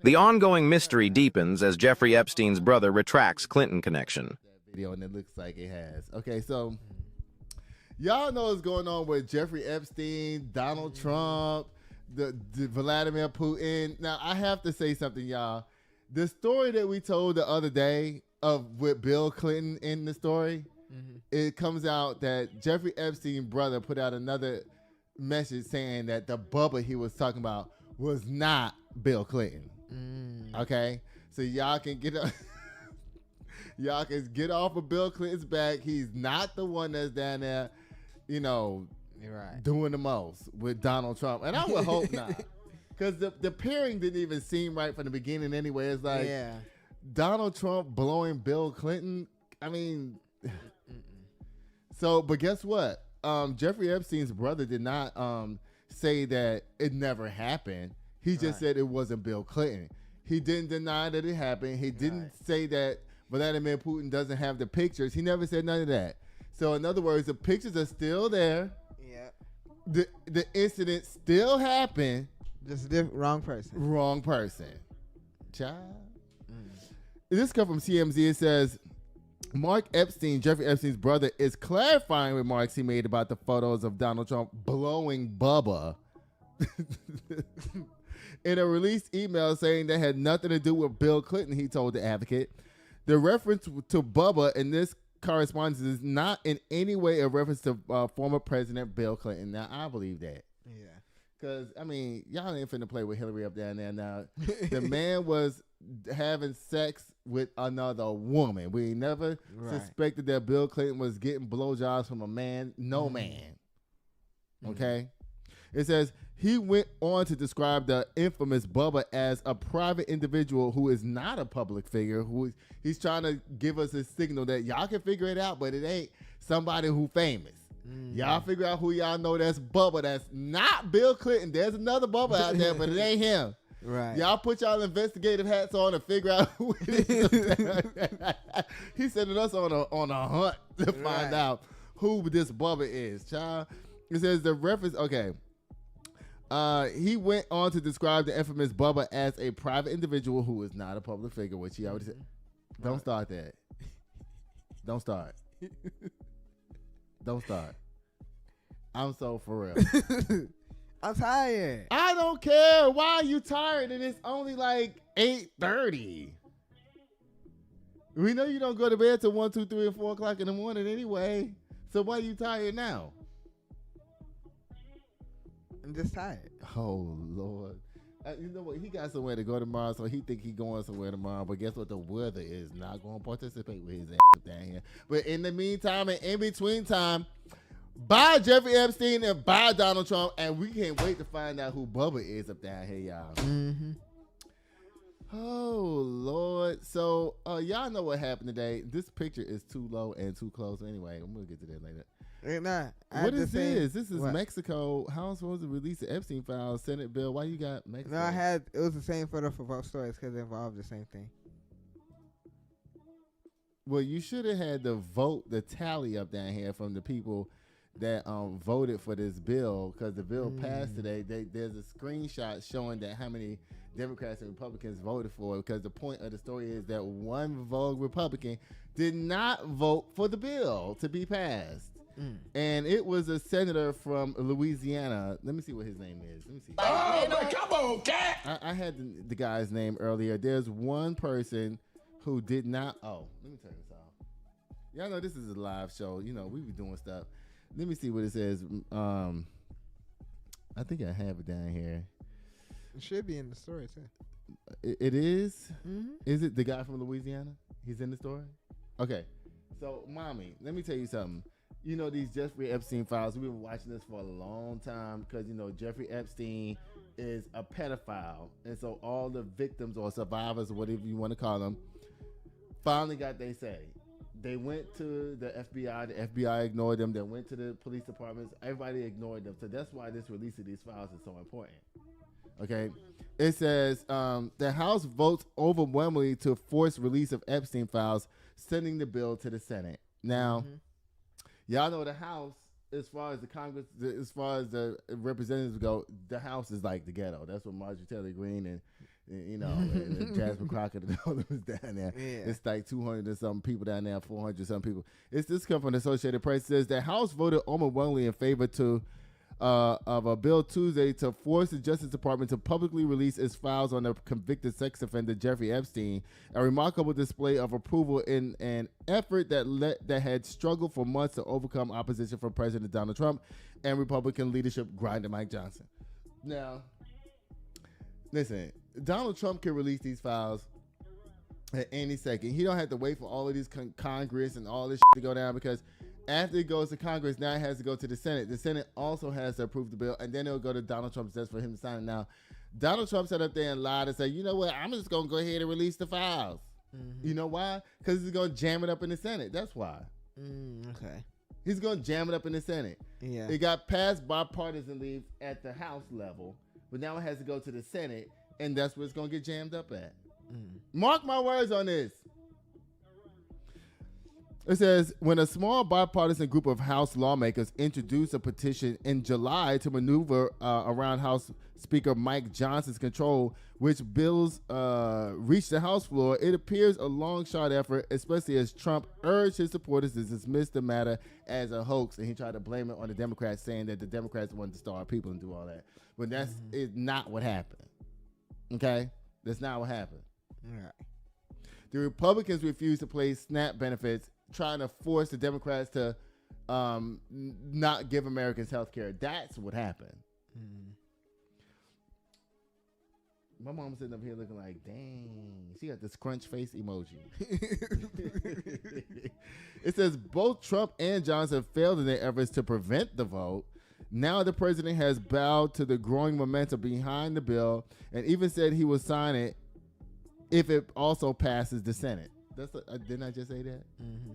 The ongoing mystery deepens as Jeffrey Epstein's brother retracts Clinton connection. That video, and it looks like it has. Okay, so y'all know what's going on with Jeffrey Epstein, Donald Trump, the Vladimir Putin. Now, I have to say something, y'all. The story that we told the other day with Bill Clinton in the story, it comes out that Jeffrey Epstein's brother put out another message saying that the Bubba he was talking about was not Bill Clinton. Okay, so y'all can get y'all can get off of Bill Clinton's back. He's not the one that's down there, doing the most with Donald Trump, and I would hope not, because the pairing didn't even seem right from the beginning anyway. It's like Donald Trump blowing Bill Clinton. I mean, but guess what? Jeffrey Epstein's brother did not say that it never happened. He just said it wasn't Bill Clinton. He didn't deny that it happened. He didn't say that Vladimir Putin doesn't have the pictures. He never said none of that. So in other words, the pictures are still there. Yeah. The incident still happened. Just wrong person. Wrong person. Child. This comes from CMZ. It says, Mark Epstein, Jeffrey Epstein's brother, is clarifying remarks he made about the photos of Donald Trump blowing Bubba in a released email saying that had nothing to do with Bill Clinton, he told the Advocate. The reference to Bubba in this correspondence is not in any way a reference to former President Bill Clinton. Now, I believe that. Yeah. Because, I mean, y'all ain't finna play with Hillary up down there now. The man was having sex with another woman. We never suspected that Bill Clinton was getting blowjobs from a man. No man. Okay? It says, he went on to describe the infamous Bubba as a private individual who is not a public figure. He's trying to give us a signal that y'all can figure it out, but it ain't somebody who famous. Y'all figure out who y'all know that's Bubba. That's not Bill Clinton. There's another Bubba out there, but it ain't him. Right. Y'all put y'all investigative hats on and figure out who it is. He's sending us on a hunt to find out who this Bubba is, child. It says the reference, okay. He went on to describe the infamous Bubba as a private individual who is not a public figure, which he already said. Don't start that. Don't start. Don't start. I'm so for real. I'm tired. I don't care. Why are you tired? And it's only like 8:30. We know you don't go to bed till 1, 2, 3, and 4 o'clock in the morning anyway. So why are you tired now? I'm just tired. Oh, Lord. You know what? He got somewhere to go tomorrow, so he think he going somewhere tomorrow. But guess what? The weather is not going to participate with his ass down here. But in the meantime and in between time, bye Jeffrey Epstein and bye Donald Trump. And we can't wait to find out who Bubba is up down here, y'all. Oh, Lord. So, y'all know what happened today. This picture is too low and too close. Anyway, I'm going to get to that later. What is this? This is what? Mexico. How am I supposed to release the Epstein files? Senate bill. Why you got Mexico? No, it was the same photo for both stories because it involved the same thing. Well, you should have had the tally up down here from the people that voted for this bill, because the bill passed today. There's a screenshot showing that how many Democrats and Republicans voted for it, because the point of the story is that one vote Republican did not vote for the bill to be passed. And it was a senator from Louisiana. Let me see what his name is. Let me see. Oh, man, come on, cat. I had the guy's name earlier. There's one person who did not. Oh, let me turn this off. Y'all know this is a live show. You know, we be doing stuff. Let me see what it says. I think I have it down here. It should be in the story, too. It is? Is it the guy from Louisiana? He's in the story? Okay. So, Mommy, let me tell you something. You know, these Jeffrey Epstein files, we've been watching this for a long time because, you know, Jeffrey Epstein is a pedophile. And so all the victims or survivors, or whatever you want to call them, finally got their say. They went to the FBI. The FBI ignored them. They went to the police departments. Everybody ignored them. So that's why this release of these files is so important. Okay. It says the House votes overwhelmingly to force release of Epstein files, sending the bill to the Senate. Now, y'all know the House, as far as the Congress, as far as the representatives go, the House is like the ghetto. That's what Marjorie Taylor Greene and you know, and Jasmine Crockett and all of us down there. Yeah. It's like 200 and something people down there, 400 some people. This comes from the Associated Press. It says the House voted overwhelmingly in favor of a bill Tuesday to force the Justice Department to publicly release its files on the convicted sex offender Jeffrey Epstein, a remarkable display of approval in an effort that had struggled for months to overcome opposition from President Donald Trump and Republican leadership grinder Mike Johnson. Now, listen, Donald Trump can release these files at any second. He don't have to wait for all of these Congress and all this shit to go down, because after it goes to Congress, now it has to go to the Senate. The Senate also has to approve the bill, and then it'll go to Donald Trump's desk for him to sign it. Now, Donald Trump sat up there and lied and said, you know what, I'm just going to go ahead and release the files. Mm-hmm. You know why? Because he's going to jam it up in the Senate. That's why. Okay. He's going to jam it up in the Senate. Yeah. It got passed bipartisanly at the House level, but now it has to go to the Senate, and that's where it's going to get jammed up at. Mark my words on this. It says, when a small bipartisan group of House lawmakers introduced a petition in July to maneuver around House Speaker Mike Johnson's control, which bills reached the House floor, it appears a long-shot effort, especially as Trump urged his supporters to dismiss the matter as a hoax, and he tried to blame it on the Democrats, saying that the Democrats wanted to starve people and do all that. But that's is not what happened. Okay? That's not what happened. All right. The Republicans refused to pay SNAP benefits, trying to force the Democrats to not give Americans health care. That's what happened. My mom's sitting up here looking like, dang, she got this crunch face emoji. It says both Trump and Johnson failed in their efforts to prevent the vote. Now the president has bowed to the growing momentum behind the bill and even said he will sign it if it also passes the Senate. Didn't I just say that? Mm-hmm.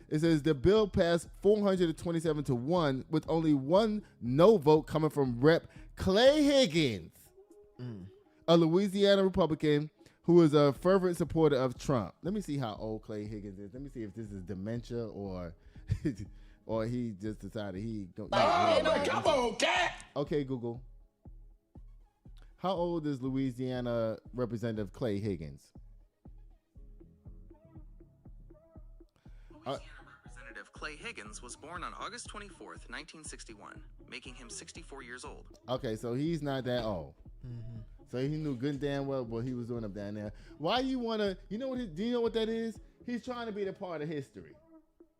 It says the bill passed 427 to 1 with only one no vote coming from Rep. Clay Higgins, a Louisiana Republican who is a fervent supporter of Trump. Let me see how old Clay Higgins is. Let me see if this is dementia or or he just decided he don't. Come on, cat. Okay, Google. How old is Louisiana Representative Clay Higgins? Representative Clay Higgins was born on August 24th, 1961, making him 64 years old. Okay, so he's not that old. Mm-hmm. So he knew good and damn well what he was doing up down there. Why you want to, do you know what that is? He's trying to be the part of history.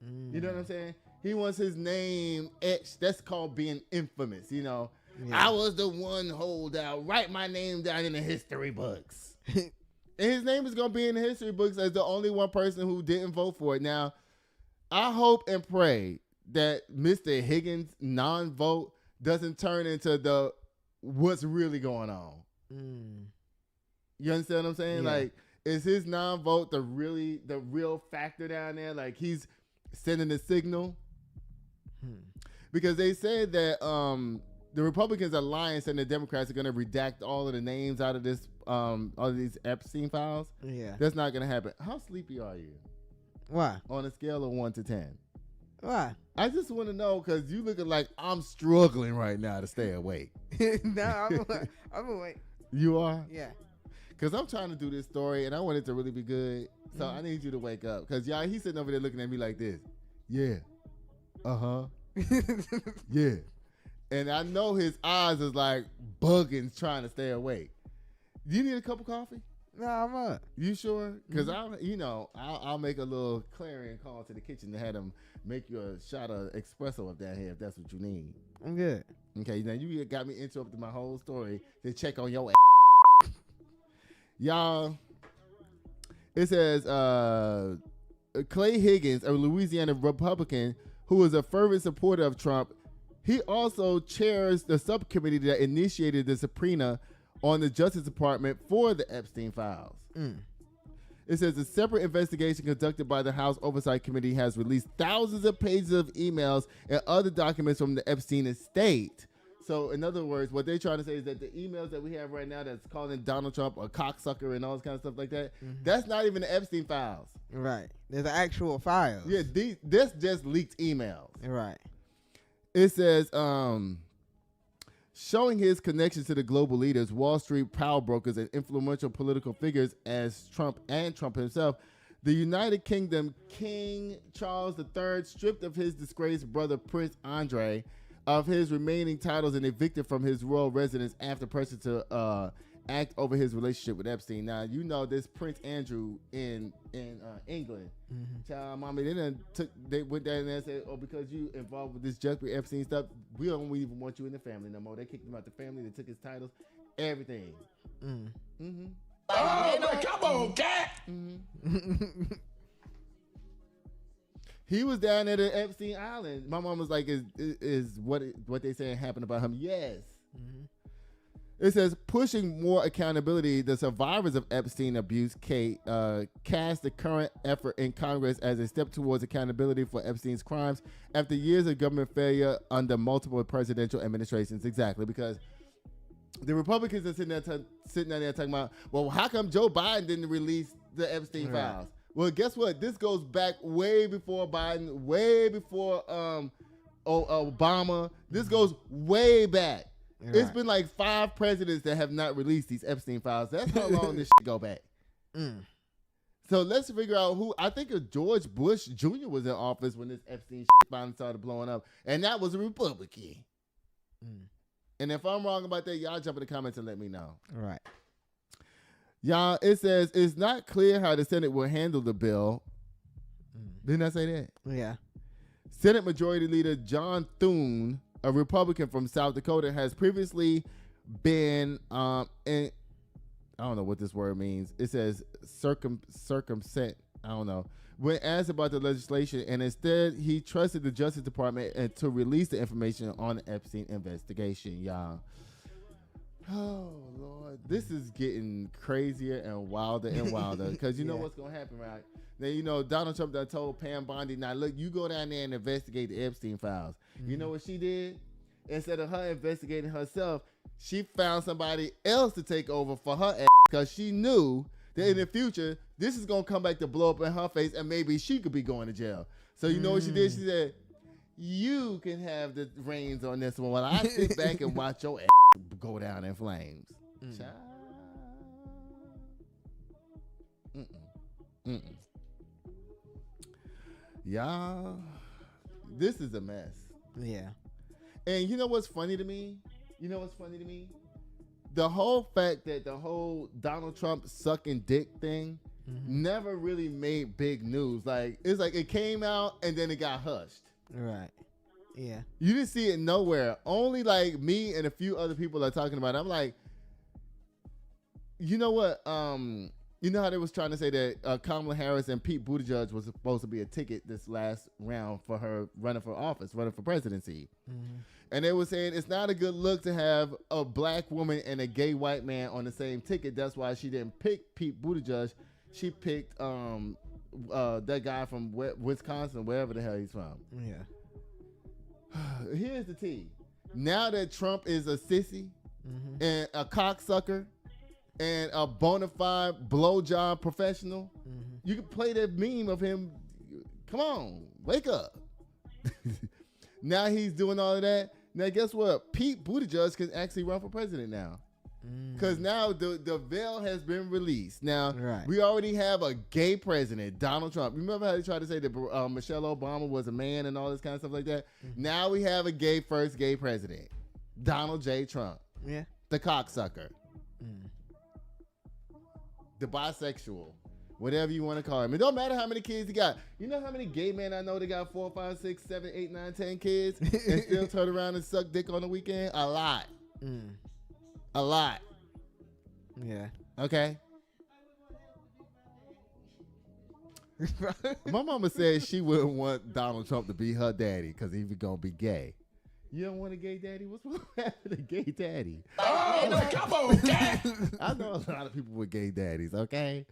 You know what I'm saying? He wants his name etched. That's called being infamous, Yeah. I was the one holdout. Write my name down in the history books. And his name is going to be in the history books as the only one person who didn't vote for it. Now, I hope and pray that Mr. Higgins' non-vote doesn't turn into what's really going on. You understand what I'm saying? Yeah. Like, is his non-vote the real factor down there? Like, he's sending a signal? Because they said that the Republicans are lying, saying the Democrats are going to redact all of the names out of this, all of these Epstein files. Yeah. That's not going to happen. How sleepy are you? Why? On a scale of 1 to 10. Why? I just want to know, because you looking like I'm struggling right now to stay awake. No, I'm awake. You are? Yeah. Because I'm trying to do this story, and I want it to really be good. So I need you to wake up. Because, y'all, he's sitting over there looking at me like this. Yeah. Uh-huh. Yeah. And I know his eyes is like bugging, trying to stay awake. Do you need a cup of coffee? No, I'm up. You sure? Because I'll make a little clarion call to the kitchen to have them make you a shot of espresso up down here if that's what you need. I'm good. Okay, now you got me interrupting my whole story to check on your ass. Y'all, it says Clay Higgins, a Louisiana Republican who is a fervent supporter of Trump, he also chairs the subcommittee that initiated the subpoena on the Justice Department for the Epstein files. It says a separate investigation conducted by the House Oversight Committee has released thousands of pages of emails and other documents from the Epstein estate. So, in other words, what they're trying to say is that the emails that we have right now that's calling Donald Trump a cocksucker and all this kind of stuff like that, that's not even the Epstein files. Right. There's actual files. Yeah, this just leaked emails. Right. It says, showing his connections to the global leaders, Wall Street power brokers, and influential political figures as Trump and Trump himself. The United Kingdom King Charles III stripped of his disgraced brother Prince Andre of his remaining titles and evicted from his royal residence after pressure to act over his relationship with Epstein. Now, you know this Prince Andrew in England. Child, mommy, they went down there and said, oh, because you involved with this Jeffrey Epstein stuff, we don't even want you in the family no more. They kicked him out the family. They took his titles, everything. Oh, come on, cat. He was down there at Epstein Island. My mom was like, is what they saying happened about him? Yes. It says, pushing more accountability, the survivors of Epstein abuse cast the current effort in Congress as a step towards accountability for Epstein's crimes after years of government failure under multiple presidential administrations. Exactly, because the Republicans are sitting down there talking about, well, how come Joe Biden didn't release the Epstein files? Well, guess what? This goes back way before Biden, way before Obama. This goes way back. It's been like 5 presidents that have not released these Epstein files. That's how long this shit go back. So let's figure out who. I think George Bush Jr. was in office when this Epstein shit finally started blowing up, and that was a Republican. And if I'm wrong about that, y'all jump in the comments and let me know. Right. Y'all, it says it's not clear how the Senate will handle the bill. Didn't I say that? Yeah. Senate Majority Leader John Thune, a Republican from South Dakota, has previously been I don't know what this word means. It says circumvent. I don't know. When asked about the legislation, and instead he trusted the Justice Department to release the information on the Epstein investigation, y'all. Oh, Lord. This is getting crazier and wilder because you know what's going to happen, right? Now, you know, Donald Trump done told Pam Bondi, now, look, you go down there and investigate the Epstein files. You know what she did? Instead of her investigating herself, she found somebody else to take over for her ass because she knew that in the future, this is going to come back to blow up in her face and maybe she could be going to jail. So you know what she did? She said, you can have the reins on this one while I sit back and watch your ass go down in flames. Child. Y'all, this is a mess. Yeah. And you know what's funny to me? The whole fact that the whole Donald Trump sucking dick thing never really made big news. Like, it's like it came out and then it got hushed. Right. Yeah. You didn't see it nowhere. Only like me and a few other people are talking about it. I'm like, you know what? You know how they was trying to say that Kamala Harris and Pete Buttigieg was supposed to be a ticket this last round for her running for office, running for presidency. And they were saying it's not a good look to have a black woman and a gay white man on the same ticket. That's why she didn't pick Pete Buttigieg. She picked that guy from Wisconsin, wherever the hell he's from. Yeah. Here's the tea. Now that Trump is a sissy and a cocksucker and a bona fide blowjob professional, you can play that meme of him. Come on, wake up. Now he's doing all of that. Now guess what? Pete Buttigieg can actually run for president now. Because now the veil has been released. Now, we already have a gay president, Donald Trump. Remember how they tried to say that Michelle Obama was a man and all this kind of stuff like that? Now we have a first gay president, Donald J. Trump. Yeah. The cocksucker. The bisexual. Whatever you want to call him. It don't matter how many kids he got. You know how many gay men I know that got 4, 5, 6, 7, 8, 9, 10 kids and still turn around and suck dick on the weekend? A lot. A lot. Yeah. Okay. My mama said she wouldn't want Donald Trump to be her daddy because he was going to be gay. You don't want a gay daddy? What's wrong with a gay daddy? Oh, come on, cat. I know a lot of people with gay daddies, okay?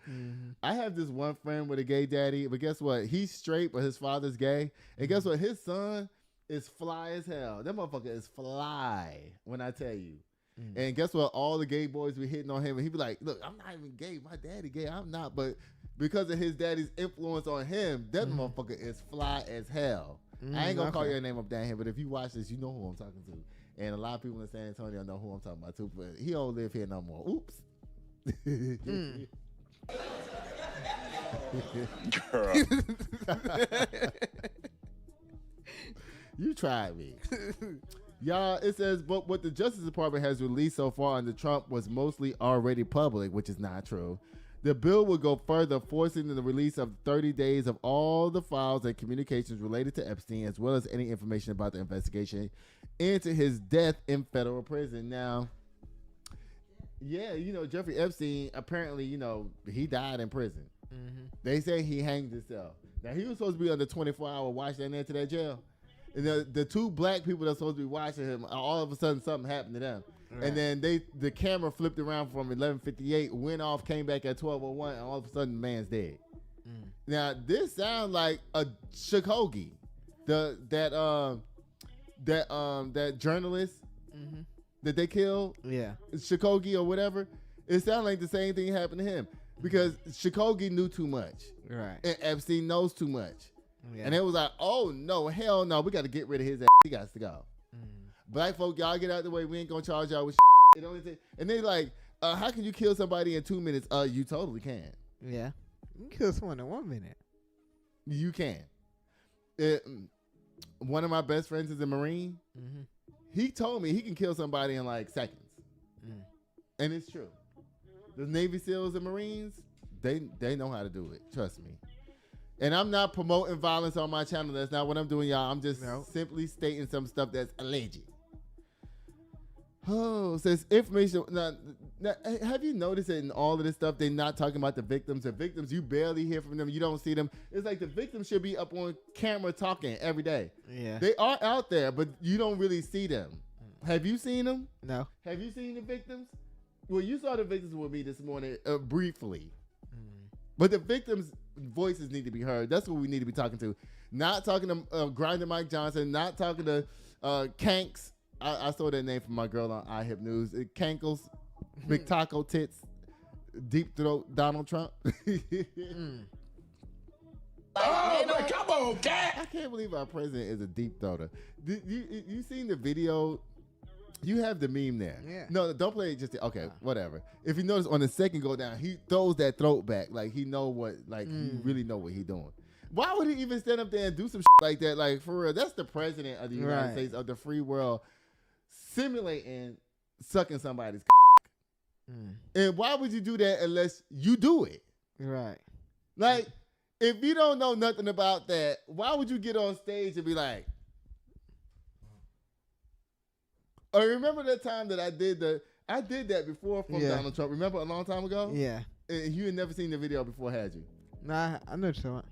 I have this one friend with a gay daddy, but guess what? He's straight, but his father's gay. And guess what? His son is fly as hell. That motherfucker is fly, when I tell you. And guess what? All the gay boys be hitting on him, and he be like, look, I'm not even gay. My daddy gay. I'm not. But because of his daddy's influence on him, that motherfucker is fly as hell. I ain't gonna call your name up down here, but if you watch this, you know who I'm talking to. And a lot of people in San Antonio know who I'm talking about too, but he don't live here no more. Oops. Girl. You tried me. Y'all, it says, but what the Justice Department has released so far under Trump was mostly already public, which is not true. The bill would go further, forcing the release of 30 days of all the files and communications related to Epstein, as well as any information about the investigation into his death in federal prison. Now, yeah, Jeffrey Epstein, apparently, he died in prison. Mm-hmm. They say he hanged himself. Now, he was supposed to be under 24-hour watch down there to that jail. And the two black people that's supposed to be watching him, all of a sudden something happened to them. Right. And then the camera flipped around from 11:58, went off, came back at 12:01, and all of a sudden the man's dead. Mm. Now, this sounds like a Shikogi, that journalist that they killed. Yeah, Shikogi or whatever. It sounds like the same thing happened to him because Shikogi knew too much, right? And Epstein knows too much. Yeah. And it was like, oh no, hell no, we got to get rid of his ass. He got to go. Black folk, y'all get out the way. We ain't gonna charge y'all with shit. It only take, and they like, how can you kill somebody in 2 minutes? You totally can. Yeah, you can kill someone in 1 minute. You can. One of my best friends is a Marine. Mm-hmm. He told me he can kill somebody in like seconds, and it's true. The Navy SEALs and Marines, they know how to do it. Trust me. And I'm not promoting violence on my channel. That's not what I'm doing, y'all. I'm just simply stating some stuff that's alleged. Oh, says information. Now, have you noticed that in all of this stuff, they're not talking about the victims? The victims, you barely hear from them. You don't see them. It's like the victims should be up on camera talking every day. Yeah. They are out there, but you don't really see them. Have you seen them? No. Have you seen the victims? Well, you saw the victims with me this morning briefly. But the victims' voices need to be heard. That's what we need to be talking to. Not talking to Grinder Mike Johnson. Not talking to Kanks. I saw that name from my girl on iHip News. Kankles, Big Taco Tits, Deep Throat Donald Trump. Oh, but come on, cat. I can't believe our president is a deep throater. You seen the video? You have the meme there. Yeah. No, don't play it okay, whatever. If you notice on the second go down, he throws that throat back. Like he know what, like he really know what he doing. Why would he even stand up there and do some shit like that? Like for real, that's the president of the United States of the free world simulating sucking somebody's And why would you do that unless you do it? Right. Like, if you don't know nothing about that, why would you get on stage and be like, oh, remember that time that I did that before from Donald Trump. Remember a long time ago? Yeah. And you had never seen the video before, had you? Nah, I know Trump.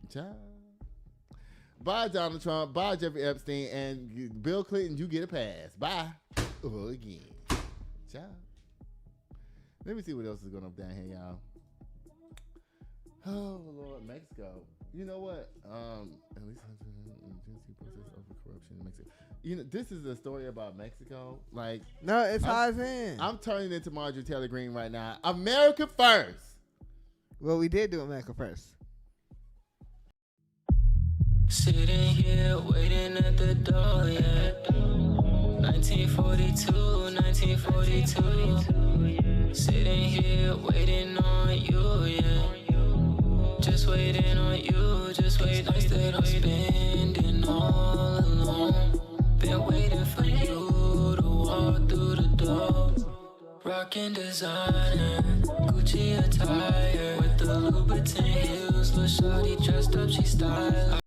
Bye, Donald Trump. Bye, Jeffrey Epstein. And Bill Clinton, you get a pass. Bye. Again. Ciao. Let me see what else is going on down here, y'all. Oh, Lord, Mexico. You know what? At least process over corruption in Mexico. You know, this is a story about Mexico. Like, no, it's ties in. I'm turning into Marjorie Taylor Greene right now. America first. Well, we did do America first. Sitting here waiting at the door, yeah. 1942, 1942. Sitting here waiting on you, yeah. Just waiting on you, just waiting. Nights that I'm spending all alone. Been waiting for you to walk through the door. Rockin' designer, Gucci attire with the Louboutin heels. Little shawty dressed up, she style.